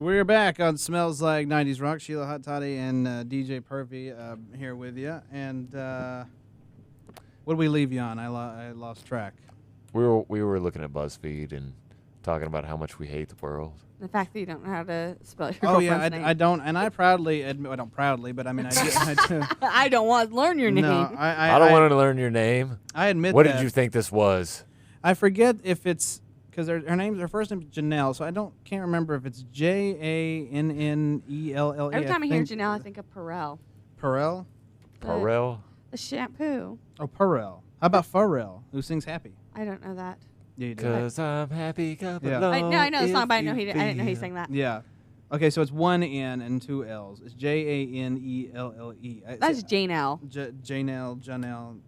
We're back on Smells Like 90's Rock. Shiela, Hot Toddy, and DJ Purvey here with you. And what did we leave you on? I lost track. We were looking at BuzzFeed and talking about how much we hate the world. The fact that you don't know how to spell your Oh, yeah, girlfriend's name. I don't. And I proudly admit, well, I don't proudly, but I mean, I do. I don't want to learn your name. No, I don't want to learn your name. I admit What that. did you think this was? I forget if it's, because her first name is Janelle, so can't remember if it's Jannelle. Every time I hear Janelle, I think of Perel. Perel? Pharrell? The shampoo. Oh, Perel. How about Pharrell, who sings Happy? I don't know that. Yeah, you do. Cause I'm happy, cup Yeah. alone. I know the song, but I if didn't know he sang that. Yeah. Okay, so it's one N and two L's. It's Jannelle. That's Jane L. Janelle.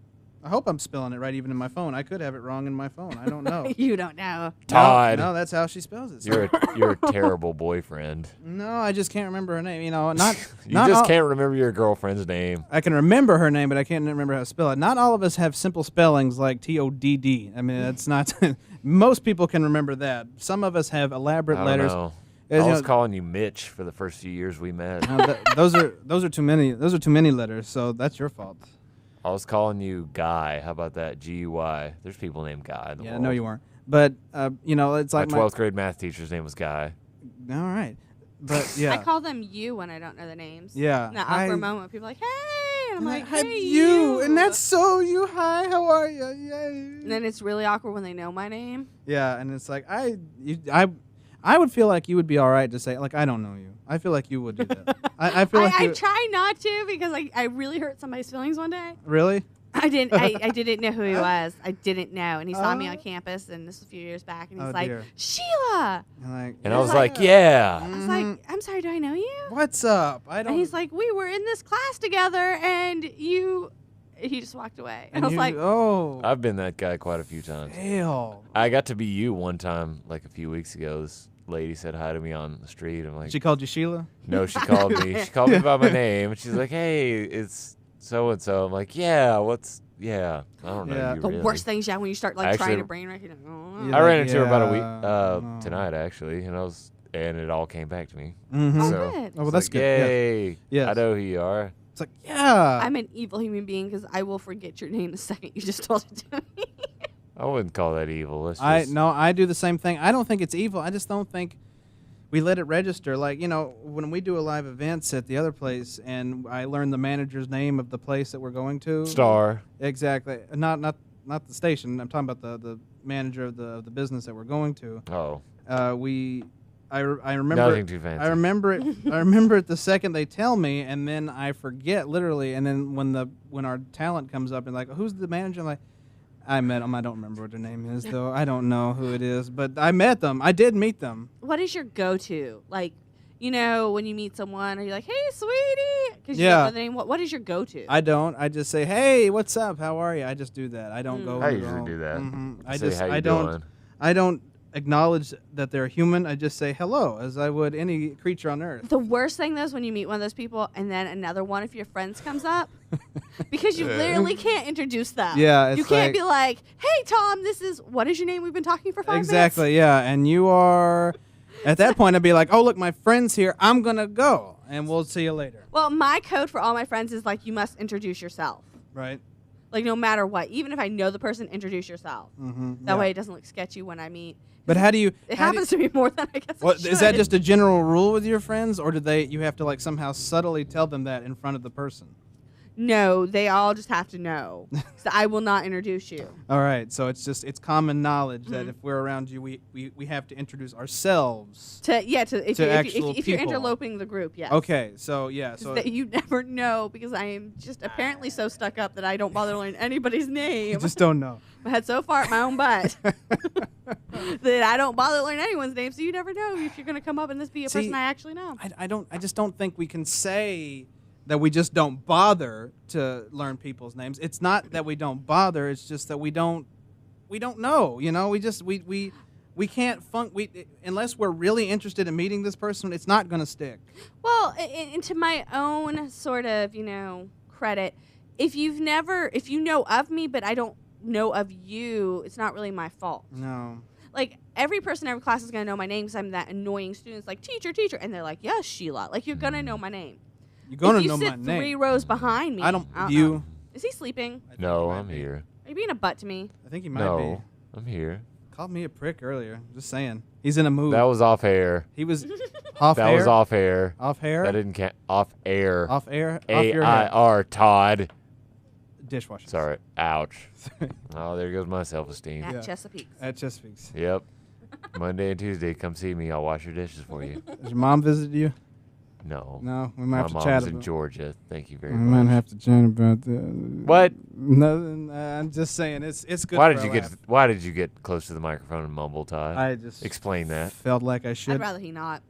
I hope I'm spelling it right even in my phone. I could have it wrong in my phone. I don't know. You don't know. Todd. No, that's how she spells it. You're a terrible boyfriend. No, I just can't remember her name. You know, Can't remember your girlfriend's name. I can remember her name, but I can't remember how to spell it. Not all of us have simple spellings like Todd. I mean, it's not. Most people can remember that. Some of us have elaborate letters. Know. I was calling you Mitch for the first few years we met. Those are too many. Those are too many letters. So that's your fault. I was calling you Guy. How about that? G-U-Y. There's people named Guy in the world. Yeah, no, you weren't. But it's like my 12th grade math teacher's name was Guy. All right, but yeah, I call them you when I don't know the names. Yeah, in that awkward moment, people are like, "Hey," and I'm like, "Hey, you," and that's so you. Hi, how are you? Yay. And then it's really awkward when they know my name. Yeah, and it's like I would feel like you would be all right to say like I don't know you. I feel like you would do that. I feel like I try not to because I really hurt somebody's feelings one day. Really? I didn't know who he was. I didn't know, and he saw me on campus, and this was a few years back, and he's like, dear. Sheila. And I was like, yeah. I was like, I'm sorry, do I know you? What's up? I don't. And he's like, we were in this class together, and you. He just walked away. And I was like, oh, I've been that guy quite a few times. hell. I got to be you one time, like a few weeks ago. This lady said hi to me on the street. I'm like, She called you Sheila? no, she called me. She called me by my name, and she's like, hey, it's so and so. I'm like, yeah, I don't know you the really. worst thing's when you start like trying Actually, to brain wreck. You're like, oh. Yeah. I ran into her about a Yeah, week tonight actually, and it all came back to me. Mm-hmm. Oh, So good. Oh, well, it's that's like, good. Yay! Yes. I know who you are. It's like, yeah. I'm an evil human being because I will forget your name the second you just told it to me. I wouldn't call that evil. It's I just, do the same thing. I don't think it's evil. I just don't think we let it register. Like, when we do a live events at the other place and I learn the manager's name of the place that we're going to. Star. Exactly. Not the station. I'm talking about the manager of the business that we're going to. Oh. I remember Nothing too fancy. I remember it. I remember it the second they tell me, and then I forget literally. And then when our talent comes up and like, who's the manager? I'm like, I met them. I don't remember what their name is though. I don't know who it is, but I met them. I did meet them. What is your go-to? Like, when you meet someone, are you like, hey, sweetie? Because you Yeah. don't know the name. What is your go-to? I don't. I just say, hey, what's up? How are you? I just do that. I don't go. I usually do that. I don't acknowledge that they're human. I just say hello, as I would any creature on earth. The worst thing, though, is when you meet one of those people and then another one of your friends comes up because you literally can't introduce them. Yeah, it's you can't like- be like, hey, Tom, what is your name? We've been talking for 5 minutes. Exactly, yeah. And you are, at that point, I'd be like, oh, look, my friend's here. I'm going to go, and we'll see you later. Well, my code for all my friends is like, you must introduce yourself. Right? Like, no matter what. Even if I know the person, introduce yourself. That way it doesn't look sketchy when I meet. But how do you... It happens to me more than I guess it Is that should. just a general rule with your friends, or you have to like somehow subtly tell them that in front of the person? No, they all just have to know. So I will not introduce you. All right, so it's common knowledge that if we're around you, we have to introduce ourselves. If actual you're people. interloping the group, yes. Okay, so yeah, so that you never know because I am just apparently so stuck up that I don't bother learning anybody's name. you just don't know. My head so far at my own butt that I don't bother learning anyone's name. So you never know if you're going to come up and this be a person I actually know. I just don't think we can say that we just don't bother to learn people's names. It's not that we don't bother. It's just that we don't know. We can't unless we're really interested in meeting this person. It's not going to stick. Well, and to my own sort of credit, if you know of me but I don't know of you, it's not really my fault. No. like every person in every class is gonna know my name because I'm that annoying student. It's like teacher, teacher, and they're like, yes, Sheila. Like you're gonna know my name. You're gonna if know you my sit name. 3 rows behind me. I don't. know. You. Is he sleeping? I think No, he might I'm be. here. Are you being a butt to me? I think he might No, be. I'm here. Called me a prick earlier. Just saying. He's in a mood. That was off air. He was off That air. was off air. Off air. That didn't count. Off air. Off air. Off your head. AIR, Todd. Dishwasher. Sorry. Ouch. Oh, there goes my self-esteem. At Yeah. Chesapeake's. At Chesapeake's. Yep. Monday and Tuesday, come see me. I'll wash your dishes for you. Has your mom visited you? No. No. We might My have to chat mom's in about. Georgia. Thank you very We much. might have to chat about that. What? Nothing. I'm just saying. It's good. Why for did a you laugh. Why did you get close to the microphone and mumble, Todd? I just Explain that. felt like I I'd should. rather he not.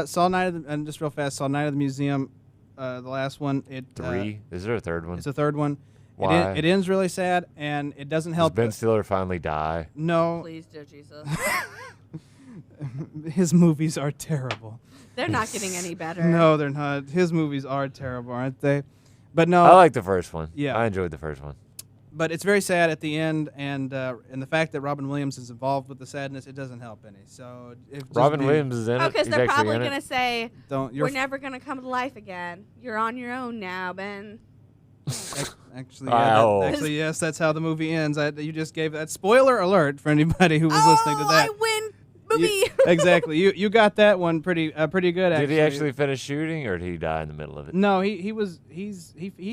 Saw Night of the, and just real fast. Saw Night of the Museum. The last one. It 3? Is there a third one? It's a third one. Why? It ends really sad, and it doesn't Does help. Ben Stiller finally die? No, Please, dear Jesus. his movies are terrible. They're not getting any better. No, they're not. His movies are terrible, aren't they? But no, I like the first one. Yeah. I enjoyed the first one. but it's very sad at the end, and the fact that Robin Williams is involved with the sadness, it doesn't help any. So if just Robin be- Williams is in Oh, it. because He's they're actually probably in going to it. say, don't. we're never going to come to life again. You're on your own now, Ben. Actually, Wow. actually, yes, that's how the movie ends. You just gave that spoiler alert for anybody who was listening to that. I win movie. Exactly. You got that one pretty good. Did he actually finish shooting, or did he die in the middle of it? No, he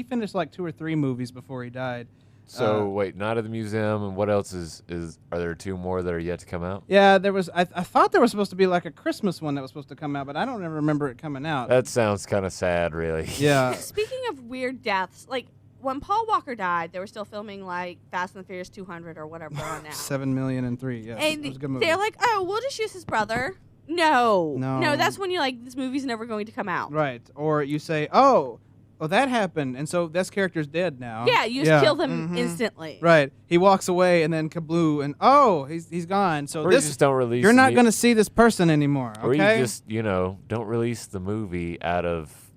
finished like 2 or 3 movies before he died. So wait, Night of the Museum, and what else is? Are there 2 more that are yet to come out? Yeah, there was. I thought there was supposed to be like a Christmas one that was supposed to come out, but I don't ever remember it coming out. That sounds kind of sad, really. Yeah. Speaking of weird deaths, like when Paul Walker died, they were still filming like Fast and the Furious 200 or whatever they're on now. 7,000,003. Yeah, And it was a good movie. they're like, oh, we'll just use his brother. No. No. That's when you're like, this movie's never going to come out. Right, or you say, oh, that happened, and so this character's dead now. Yeah, you just kill them Mhm. instantly. Right, he walks away, and then kabloo, and oh, he's gone. So Or you this just don't release. you're not the- going to see this person anymore. Or Okay. you just don't release the movie out of,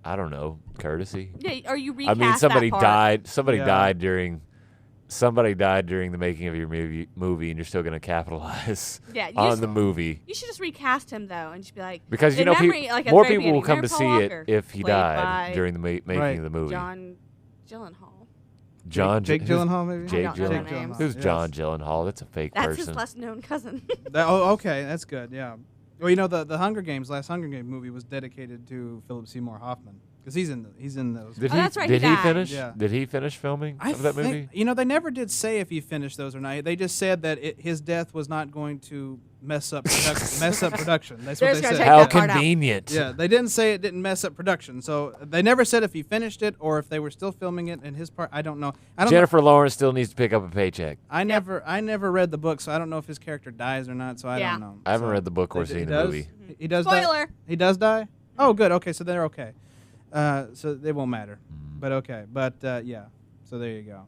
I don't know, courtesy. Yeah, or you I recast mean, somebody that part. died. Somebody Yeah. died during. Somebody died during the making of your movie, and you're still going to capitalize Yeah, you on just- the movie You should just recast him though, and just be like, because in memory, peop- like, at the more very people will beginning, come to remember see Paul it Walker, if he played died by during the making Right. of the movie. John Gyllenhaal. John Jake who's- Gyllenhaal, maybe. Jake I don't know their Gyllenhaal. names. Who's Yes. John Gyllenhaal? That's a fake That's person. his less known cousin. Okay, that's good. Yeah. Well, the Hunger Games, last Hunger Games movie was dedicated to Philip Seymour Hoffman because he's in those. Did Oh, he? that's right, Did he he died. finish? Yeah. Did he finish filming of that movie? They never did say if he finished those or not. They just said that his death was not going to mess up production. That's They're what just they gonna said. take How that part out. convenient. Yeah, they didn't say it didn't mess up production. So they never said if he finished it or if they were still filming it in his part. I don't know. I don't know. Jennifer Lawrence still needs to pick up a paycheck. I never read the book, so I don't know if his character dies or not. So I Yeah. don't know. I haven't So read the book or he seen the does? movie. He does die? Spoiler. He does die? Oh, good. Okay, so they're okay. So they won't matter. But okay. But yeah. So there you go.